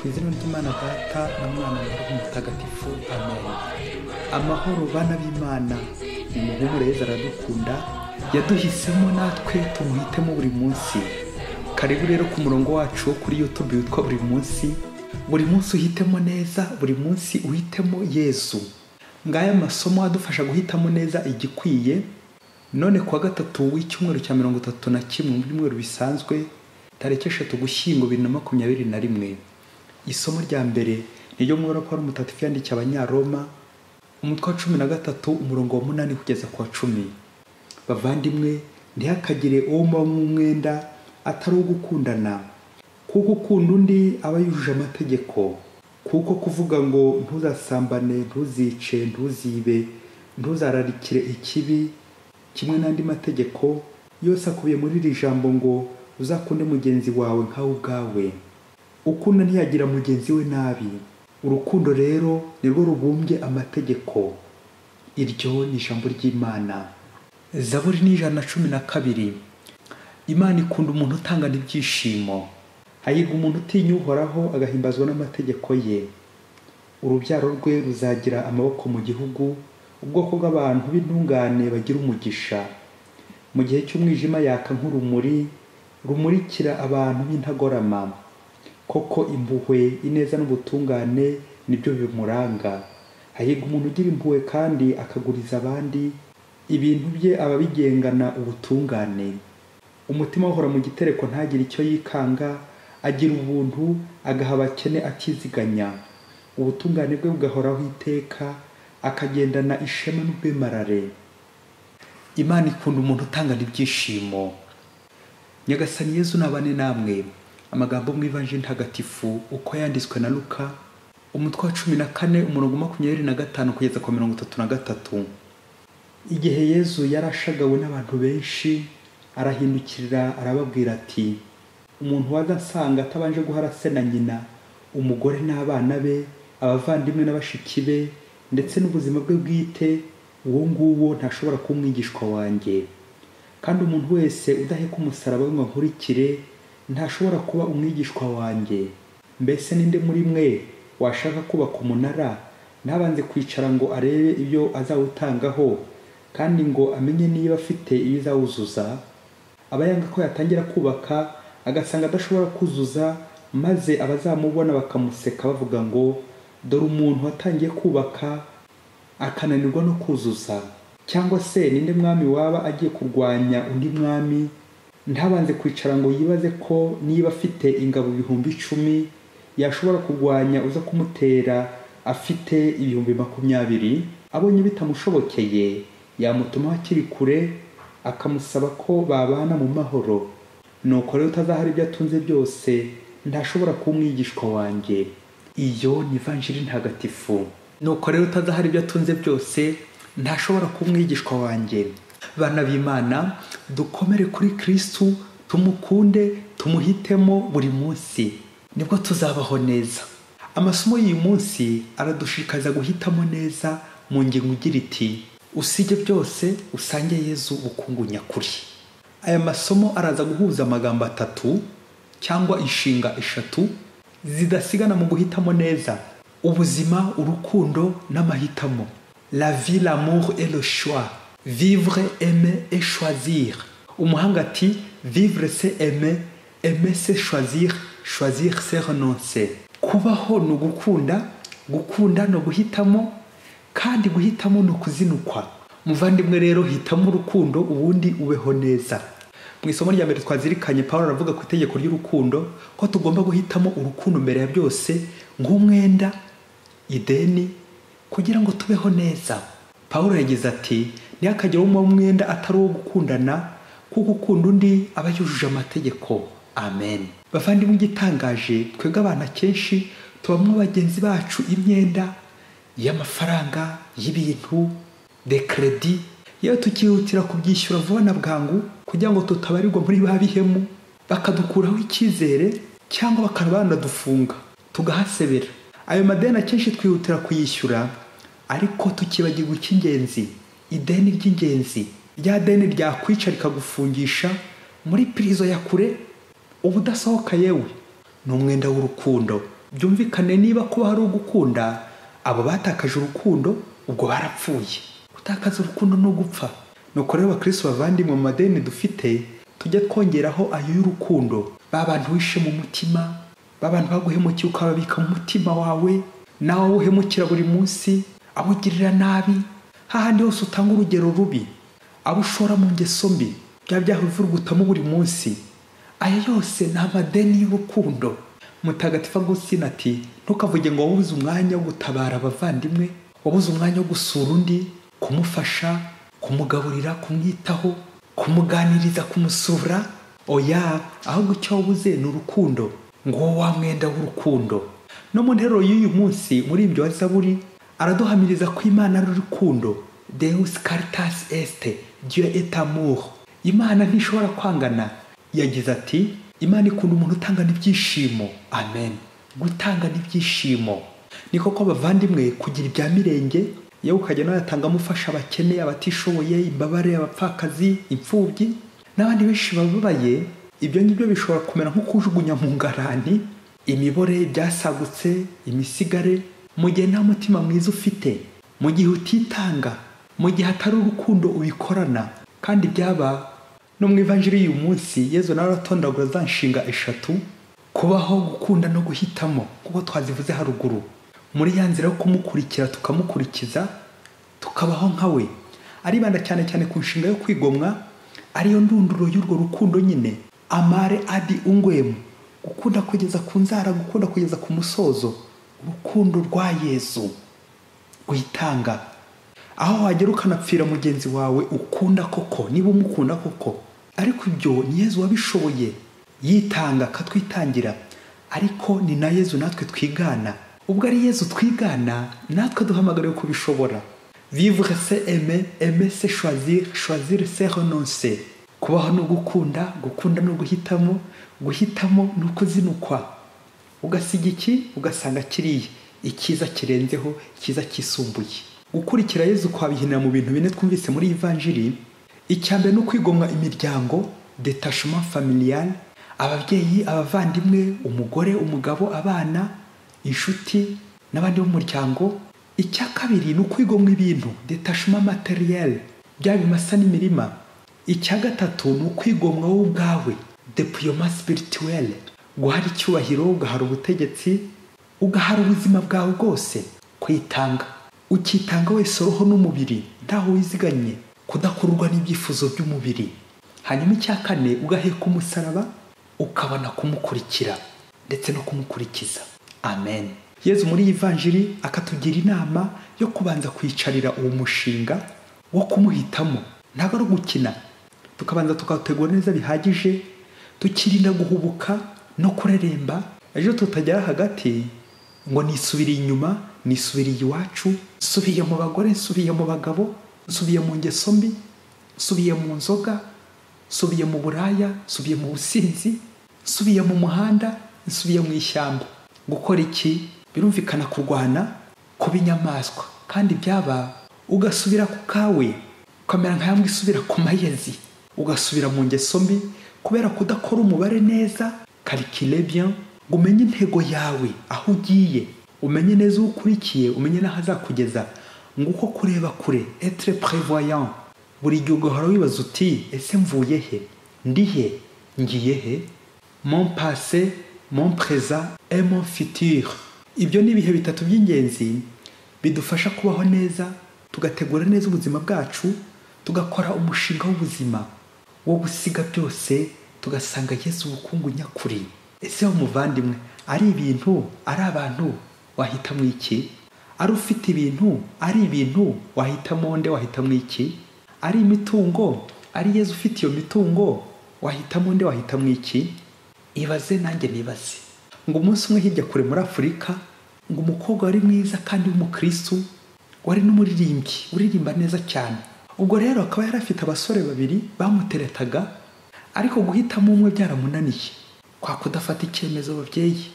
Ku izina ry'Imana Data na Mwana na Roho Mutagatifu, amen. Amahoro bana b'Imana, umuhumure Yezu aradukunda, yaduhisemo natwe tumuhitemo buri munsi. Karibu rero ku murongo wacu wo kuri YouTube witwa buri munsi uhitemo neza, buri munsi uhitemo Yezu. Ngaya masomo adufasha guhitamo neza igikwiye. None kuwa gatatu w'icyumweru cya 31 mu byumweru bisanzwe, tariki 3 Ugushyingo 2021. Isomo rya mbere niryo mworo Paulo Mutagatifu yandikiye Abanyaroma, umutwe wa 13 umurongo wa 8 kugeza ku wa 10. Bavandimwe, ntihakagire uwo muba mwenda atari ugukundana, kuko ukunda undi aba yujuje amategeko. Kuko kuvuga ngo ntuzasambane, ntuzice, ntuzibe, ntuzararikire ikibi, kimwe n'andi mategeko yose akubiye muri iri jambo ngo uzakunde mugenzi wawe nkawe ubwawe. Ukunda ntiyagira mugenzi we nabi. Urukundo rero nirwo rubumbye amategeko. Iryo ni ijambo ry'Imana. Zaburi ni 112. Imana ikunda umuntu utangana ibyishimo. Hahirwa umuntu utinya Uhoraho agahimbazwa n'amategeko ye. Urubyaro rwe ruzagira amaboko mu gihugu, ubwoko bw'abantu b'intungane bagira umugisha. Mu gihe cy'umwijima yaka nk'urumuri, rumurikira abantu b'intagorama. Koko impuhwe, ineza n'ubutungane nibyo bimuranga. Hahirwa umuntu ugira impuhwe kandi akaguriza abandi, ibintu bye ababigengana ubutungane. Umutima uhora mu gitereko ntagire icyo yikanga, agira ubuntu agaha abakene akiziganya. Ubutungane bwe bugahoraho iteka, akagendana ishema n'ubwemarare. Imana ikunda umuntu utangana ibyishimo. Nyagasani Yezu nabane namwe. Amagambo mu Ivanjili ntagatifu uko yanditswe na Luka, umutwe wa 14 umurongo 25 kugeza ku 33. Igihe Yezu yarashagawe n'abantu benshi, arahindukirira arababwira ati, umuntu wazasanga atabanje guhara se na nyina, umugore n'abana be, abavandimwe n'abashiki be, ndetse n'ubuzima bwe bwite, uwo nguwo ntashobora kuba umwigishwa wanjye. Kandi umuntu wese udaheka umusaraba we ngo ankurikire ntashobora kuba umwigishwa wanjye. Mbese ninde muri mwe washaka kubaka umunara ntabanze kwicara ngo arebe ibyo azawutangaho, kandi ngo amenye niba afite ibizawuzuza? Aba yanga ko yatangira kubaka agasanga adashobora kuzuza, maze abazamubona bakamuseka bavuga ngo dore umuntu watangiye kubaka akananirwa no kuzuza. Cyangwa se ninde mwami waba agiye kurwanya undi mwami ntabanze kwicara ngo yibaze ko niba afite ingabo 10,000 yashobora kurwanya uza kumutera afite 20,000? Abonye bitamushobokeye yamutuma akiri kure akamusaba ko babana mu mahoro. Nuko rero utazahari ibyo atunze byose ntashobora kuba umwigishwa wanjye. Iyo ni Ivanjili ntagatifu. Nuko rero utazahari ibyo atunze byose ntashobora kuba umwigishwa wanjye. Bana b'Imana, dukomere kuri Kristu, tumukunde, tumuhitemo buri munsi, nibwo tuzabaho neza. Amasomo y'uyu munsi aradushikariza guhitamo neza mu ngingo igira iti, usige byose usange Yezu ubukungu nyakuri. Aya masomo araza guhuza amagambo 3 cyangwa inshinga 3 zidasigana mu guhitamo neza: ubuzima, urukundo n'amahitamo. La vie, l'amour et le choix. Vivre, aimer et choisir. Umuhanga ati, vivre c'est aimer, aimer c'est choisir, choisir c'est renoncer. Kubaho no gukunda, gukunda no guhitamo, kandi guhitamo no kuzinukwa. Muvandimwe rero, hitamo urukundo ubundi ubeho neza. Mu isomo rya mbere twazirikanye Paulo aravuga ku itegeko ry'urukundo ko tugomba guhitamo urukundo mbere ya byose nk'umwenda, ideni, kugira ngo tubeho neza. Paulo yagize ati, ntihakagire uwo mwenda atari uwo gukundana, kuko ukunda undi aba yujuje amategeko. Amen. Bavandimwe, igitangaje, twebwe abantu akenshi tubamwe bagenzi bacu imyenda y'amafaranga, y'ibintu, de credit, yewe tukihutira kubyishyura vuba na bwangu kugira ngo tutabarirwa muri ba bihemu, bakadukuraho icyizere cyangwa bakanadufunga tugahasebera. Ayo madeni akenshi twihutira kuyishyura, ariko tukibagirwa icy'ingenzi, ideni ry'ingenzi. Rya deni ryakwica rikagufungisha muri prison ya kure ubudasohoka yewe. Ni umwenda w'urukundo. byumvikane niba kuba hari ugukunda abo batakaje urukundo ubwo barapfuye. Gutakaza urukundo no gupfa. Nuko rero abakristo bavandimwe mu madeni dufite tujya twongeraho ayo y'urukundo. Babantu wishe mu mutima, babantu baguhemukiye ukababika mu mutima wawe, nawe uhemukira buri munsi, abugirira nabi, hahandi hose utanga urugero rubi, abo ushora mu ngeso mbi, bya byaha uvurugutamo buri munsi. Aya yose ni amadeni y'urukundo. Mutagatifu Agustina ati ntukavuge ngo wabuze umwanya wo gutabara abavandimwe, wabuze umwanya wo gusura undi, kumufasha, kumugaburira, kumwitaho, kumuganiriza, kumusura. Oya, ahubwo icyo wabuze ni urukundo, ngo wa mwenda w'urukundo. No mu nteruro y'uyu munsi muri ibyo wa Zaburi araduhamiriza ko Imana ari urukundo. Deus caritas est, Dieu est amour. Imana ntishobora kwangana. Yagize ati Imana ikunda umuntu utangana ibyishimo. Amen. Gutangana ibyishimo ni koko abavandimwe, kugira ibya mirenge yewe ukajya n'ayatanga amufasha abakene, abatishoboye, imbabare, abapfakazi, imfubyi n'abandi benshi bababaye. Ibyo ngibyo bishobora kumera nko kujugunya mu ngarani imibore, byasagutse, imisigare, mu gihe nta mutima mwiza ufite, mu gihe utitanga, mu gihe atari urukundo ubikorana. Kandi byaba no mu ivanjiri y'uyu munsi Yezu nawe aratondagura za nshinga eshatu: kubaho, gukunda no guhitamo, kuko twazivuze haruguru. Muri ya nzira yo kumukurikira tukamukurikiza, tukabaho nkawe. Aribanda cyane cyane ku nshinga yo kwigomwa, ariyo ndunduro y'urwo rukundo nyine. Amare adi ungwemu, gukunda kugeza ku nzara, gukunda kugeza ku musozo. Urukundo rwa Yezu guhitanga, aho wagera ukanapfira mugenzi wawe ukunda koko, niba umukunda koko. Ariko ibyo ni Yezu wabishoboye, yitanga akatwitangira. Ariko ni na Yezu natwe twigana. Ubwo ari Yezu twigana, natwe duhamagariwe kubishobora. Vivre c'est aimer, aimer c'est choisir, choisir c'est renoncer. Kubaho no gukunda, gukunda no guhitamo, guhitamo no kuzinukwa. Ugasiga iki ugasanga kiriya, icyiza kirenzeho, icyiza kisumbuye. Gukurikira Yezu kwabihinira mu bintu bine twumvise muri ivanjiri. Icyambere no kwigomwa imiryango, détachement familial, ababyeyi, abavandimwe, umugore, umugabo, abana, inshuti n'abandi b'umuryango. Icya kabiri ni ukwigomwa ibintu, détachement matériel, bya bimasa n'imirima. Icya gatatu ni ukwigomwa wowe ubwawe, dépouillement spirituel, guhara icyubahiro, ugahara ubutegetsi, ugahara ubuzima bwawe bwose, kwitanga. Ukitanga wese roho n'umubiri, ntaho wiziganye, kudakururwa n'ibyifuzo by'umubiri. Hanyuma icya kane ugaheka umusaraba, ukabona kumukurikira ndetse no kumukurikiza. Amen. Yezu muri ivanjiri akatugira inama yo kubanza kwicarira uwo mushinga wo kumuhitamo. Ntabwo ari gukina, tukabanza tukategura neza bihagije, tukirinda guhubuka no kureremba. Ejo tutagera hagati ngo nisubiriye inyuma, nisubiriye iwacu, nsubiye mu bagore, nsubiye mu bagabo, nsubiye mu ngeso mbi, nsubiye mu nzoga, nsubiye mu buraya, nsubiye mu businzi, nsubiye mu muhanda, nsubiye mu ishyamba. Gukora iki? Birumvikana kurwana kuba inyamaswa. Kandi byaba ugasubira ku kawe, ukamera nka yambwe isubira ku mayezi, ugasubira mu ngeso mbi kubera kudakora umubare neza. Calculer bien, umenye intego yawe, aho ugiye, umenye neza ukurikiye, umenye naho azakugeza. Nguko kureba kure, être prévoyant. Buri gihe ugahora wibaza uti ese mvuye he, ndi he, ngiye he? Mon passé, mon présent et mon futur. Ibyo ni ibihe bitatu by'ingenzi bidufasha kubaho neza, tugategura neza ubuzima bwacu, tugakora umushinga w'ubuzima wo gusiga byose, tugasanga Yesu ubukungu nyakuri. Ese umuvandimwe, ari ibintu, ari abantu, wahitamo iki? Ari ufite ibintu, ari ibintu, wahitamo nde, wahitamo iki? Ari imitungo, ari Yezu ufite iyo mitungo, wahitamo nde, wahitamo iki? Ibaze nanjye nibaze. Ngo umunsi umwe hirya kure muri Afurika, ngo umukobwa wari mwiza kandi w'umukristo, wari n'umuririmbyi, uririmba neza cyane. Ubwo rero akaba yari afite abasore babiri bamuteretaga, ariko guhitamo umwe byaramunaniye, kwa kudafata icyemezo ababyeyi.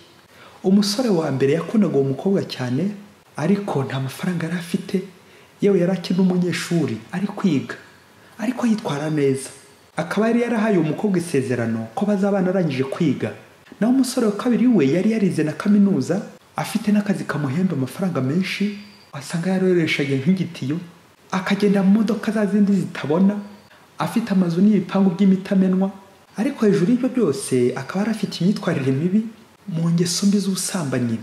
Umusore wa mbere yakundaga uwo mukobwa cyane, ariko nta mafaranga yari afite, yewe yari akiri n'umunyeshuri ari kwiga, ariko yitwara neza. Akaba yari yarahaye umukobwa isezerano ko bazabana arangije kwiga. naho umusore wa kabiri we yari yarize na kaminuza, afite n'akazi kamuhemba amafaranga menshi, wasanga yaroreshaga nk'igitiyo, akagenda mu modoka za zindi zitabona, afite amazu n'ibipangu by'imitamenwa, ariko hejuru y'ibyo byose akaba yarafite imyitwarire mibi mu ngeso mbi z'ubusambanyi,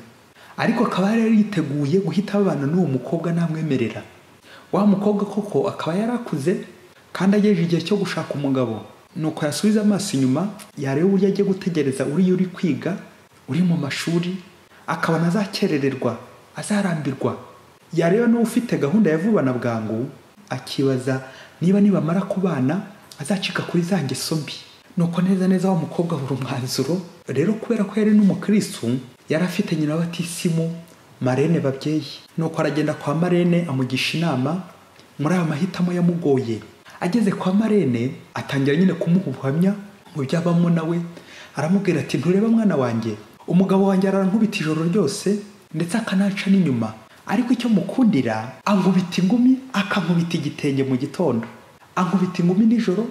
ariko akaba yari yiteguye guhita abana n'uwo mukobwa namwemerera. Wa mukobwa koko akaba yarakuze kandi agejeje igihe cyo gushaka umugabo, nuko yasubiza amaso inyuma yareba uburyo agiye gutegereza uri kwiga, uri mu mashuri, akabona azakerererwa, azarambirwa. Yareba n'uwo ufite gahunda ya vuba na bwangu, akibaza niba nibamara kubana azacika kuri za ngeso mbi. Nuko neza wa mukobwa buri umwanzuro rero, kubera ko yari n'umukristo, yari afite nyina batisimu Marene babyeyi. Nuko aragenda kwa Marene amugisha inama muri aya mahitamo yamugoye. Ageze kwa Marene atangira nyine kumuha ubuhamya mu byabamo nawe, aramubwira ati ntureba mwana wanjye, umugabo wanjye arankubita ijoro ryose ndetse akananca n'inyuma, ariko icyo mukundira ankubita ingumi akankubita igitenge mu gitondo, ankubita ingumi nijoro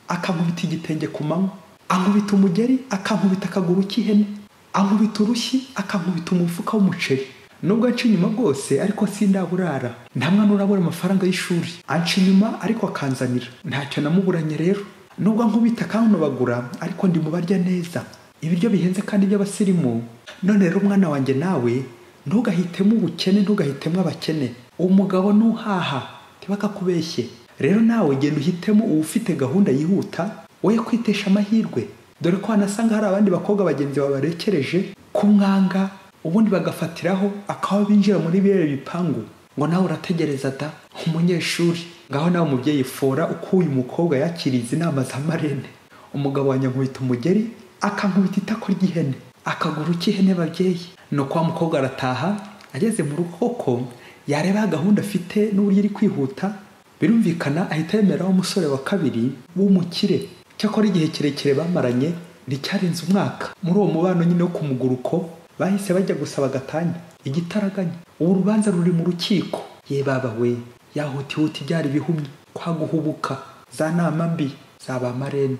akankubita igitenge ku manywa, ankubita umugeri akankubita akaguru k'ihene, ankubita urushyi akankubita umufuka w'umuceri. Nubwo anca inyuma bwose ariko sindaburara, nta mwana urabura amafaranga y'ishuri, anca inyuma ariko akanzanira, ntacyo namuburanye rero. Nubwo ankubita akanonobagura ariko ndi mu barya neza, ibiryo bihenze kandi by'abasirimu. None rero mwana wanjye nawe ntugahitemo ubukene, ntugahitemo abakene, umugabo nuhaha ntibakakubeshye. Rero nawe genda uhitemo ufite gahunda yihuta, woye kwitesha amahirwe, dore ko hanasanga hari abandi bakobwa bagenzi babarekereje kumwanga, ubundi bagafatiraho akaba binjira muri bire bipangu, ngo nawe urategereza da umunyeshuri. Ngaho nawe umubyeyi fora uko uyu mukobwa yakiriye inama za Marene. Umugabo wanjye nkubita umugeri akankubita itako ry'ihene, akaguru k'ihene babyeyi. Nuko wa mukobwa arataha, ageze mu rugo koko yareba gahunda afite n'uburyo iri kwihuta, birumvikana ahita yemera umusore wa kabiri w'umukire. Cyakora igihe kirekire bamaranye nticyarenze umwaka. Muri uwo mubano nyine wo ku muguruko bahise bajya gusaba gatanya, igitaraganya. Ubu rubanza ruri mu rukiko. Ye baba we, yahutihuti byari bihumye kwa guhubuka, za nama mbi zaba Marene.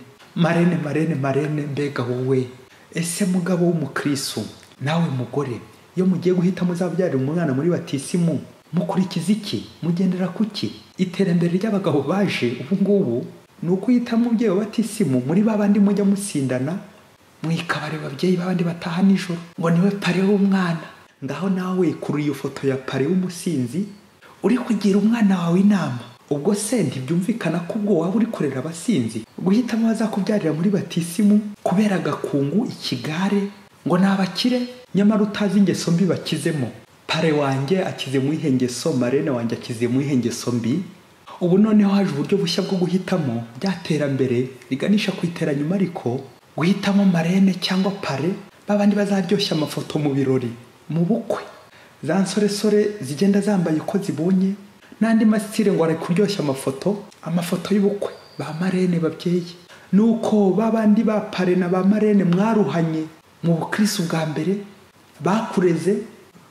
Mbega wowe, ese mugabo w'umukristo, nawe mugore, iyo mugiye guhita muzabyarira umwana muri batisimu, mukurikiza iki? Mugendera kuki? Iterambere ry'abagabo baje ubu ngubu ni ukuyita umubyeyi wa batisimu muri babandi mujya musindana mwikabare babyeyi babandi bataha nijoro ngo niwe pare w'umwana. Ngaho nawe kuri iyo foto ya pare w'umusinzi uri kugira umwana wawe inama. Ubwo se ntibyumvikana ko ubwo waba uri kurera abasinzi guhitamo bazakubyarira muri batisimu kubera gakungu ikigare ngo nabakire, nyamara utazi ingeso mbi bakizemo. Pare wanjye akize mu ihengeso, Marene wanjye akize mu ihengeso mbi. Ubu noneho haje uburyo bushya bwo guhitamo byaterambere riganisha ku iteranyuma, ariko guhitamo Marene cyangwa pare babandi bazaryoshya amafoto mu birori, mu bukwe. Za nsoresore zigenda zambaye uko zibonye, n'andi masitire ngo ari kuryoshya amafoto y'ubukwe ba Marene babyeyi. Nuko babandi ba pare na ba Marene mwaruhanye mu bukristo bwa mbere, bakureze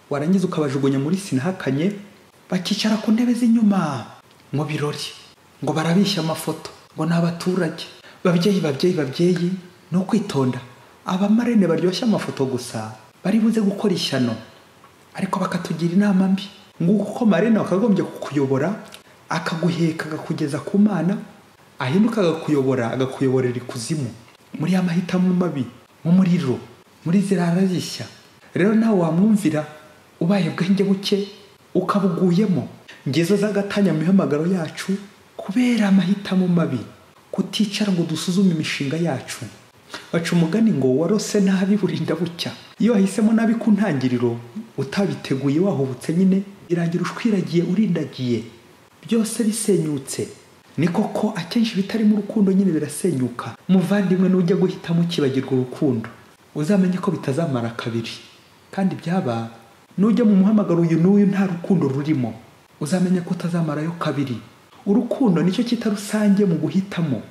warangiza ukabajugunya muri sinahakanye, bakicara ku ntebe z'inyuma mu birori ngo barabishya amafoto ngo n'abaturage. Babyeyi no kwitonda. Aba Marene baryoshya amafoto gusa bari buze gukora ishyano, ariko bakatugira inama mbi. Nguko ko Marene akagombye kukuyobora, akaguheka akakugeza ku Mana, ahinduka agakuyoborera ikuzimu muri amahitamo mabi, mu muriro, muri zirara zishya. Rero nawe wamwumvira ubaye bwenge buke ukabuguyemo. Ngezo z'agatanya mu mihamagaro yacu kubera amahitamo mabi, kuticara ngo dusuzume imishinga yacu. Baca umugani ngo warose nabi burinda bucya. Iyo wahisemo nabi ku ntangiriro utabiteguye wahubutse nyine irangira ushwiragiye urindagiye, byose bisenyutse. Ni koko akenshi bitari mu rukundo nyine birasenyuka. Muvandimwe nujya guhitamo kibagirwa urukundo, uzamenye ko bitazamara kabiri. Kandi byaba nujya mu muhamagaro uyu n'uyu nta rukundo rurimo, uzamenye ko utazamarayo kabiri. Urukundo nicyo kita rusange mu guhitamo,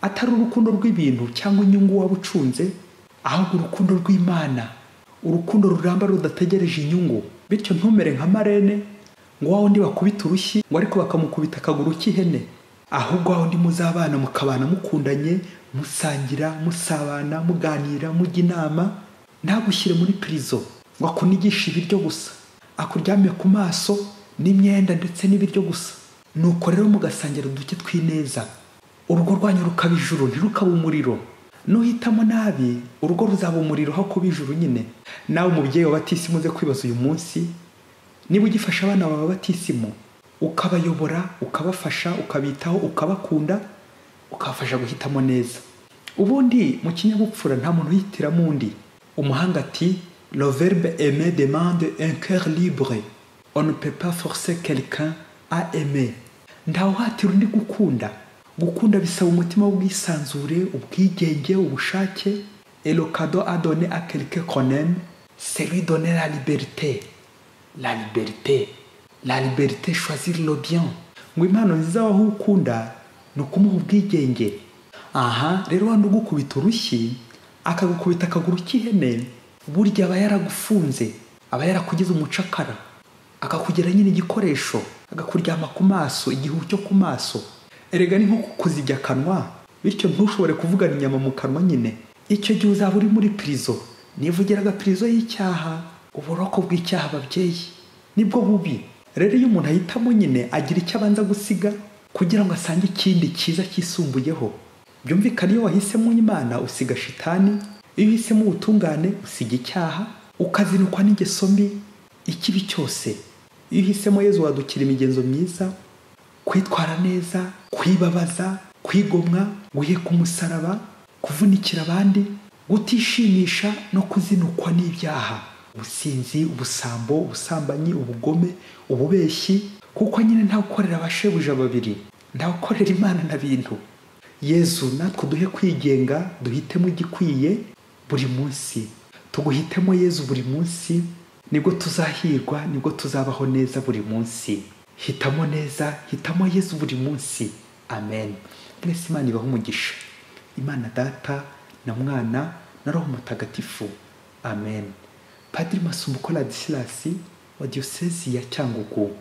atari urukundo rw'ibintu cyangwa inyungu waba ucunze, ahubwo urukundo rw'Imana, urukundo ruramba rudategereje inyungu. Bityo ntumere nka Marene ngo waho ndi bakubita urushyi ngo ariko bakamukubita akaguru k'ihene, ahubwo waho ndi muzabana mukabana mukundanye, musangira, musabana, muganira, mujya inama, ntagushyire muri prison ngo akunigishe ibiryo gusa, akuryame ku maso n'imyenda ndetse n'ibiryo gusa. Nuko rero mugasangira uduke tw'ineza, urugo rwanyu rukaba ijuru ntirukaba umuriro. Nuhitamo nabi urugo ruzaba umuriro aho kuba ijuru nyine. Nawe umubyeyi w'abatisimu uze kwibaza uyu munsi, niba ugifasha abana bawe b'abatisimu ukabayobora, ukabafasha, ukabitaho, ukabakunda, ukabafasha guhitamo neza. Ubundi mu kinyabupfura nta muntu yihitiramo undi. Umuhanga ati le verbe aimer demande un cœur libre, on ne peut pas forcer quelqu'un à aimer. Ntawuhatira undi gukunda. Gukunda bisaba umutima w'ubwisanzure, ubwigenge, ubushake. Et le cadeau à donner à quelqu'un qu'on aime, c'est lui donner la liberté. La liberté. La liberté, choisir le bien. Ngo impano nziza waho ukunda ni ukumuha ubwigenge. Aha rero wandi ugukubita urushyi akagukubita akaguru k'ihene, burya aba yaragufunze, aba yarakugize umucakara, akakugira nyine igikoresho, agakuryama ku maso, igihu cyo ku maso. Erega ni nko kukuzibya akanwa, bityo ntushobore kuvugana inyama mu kanwa nyine. Icyo gihe uzaba uri muri prison. Nivugiraga prison y'icyaha, uburoko bw'icyaha babyeyi nibwo bubi. Rero iyo umuntu ahitamo nyine agira icyo abanza gusiga kugira ngo asange ikindi cyiza kisumbuyeho. Byumvikana iyo wahisemo Imana usiga shitani, iyo uhisemo ubutungane usiga icyaha, ukazinukwa n'ingeso mbi, ikibi cyose. Iyo uhisemo Yezu wadukira imigenzo myiza, kwitwara neza, kwibabaza, kwigomwa, guheka umusaraba, kuvunikira abandi, gutishimisha no kuzinukwa n'ibyaha, ubusinzi, ubusambo, ubusambanyi, ubugome, ububeshyi, kuko nyine nta gukorera abashebuja babiri, nta gukorera Imana na bintu. Yezu natwe duhe kwigenga, duhitemo igikwiye buri munsi. Tuguhitemo Yezu buri munsi, nibwo tuzahirwa, nibwo tuzabaho neza buri munsi. Hitamo neza, hitamo Yezu buri munsi. Amen. Mwese Imana ibahe umugisha. Imana Data na Mwana na Roho Mutagatifu. Amen. Padiri Masumbuko Ladislas wa Diocese ya Cyangugu.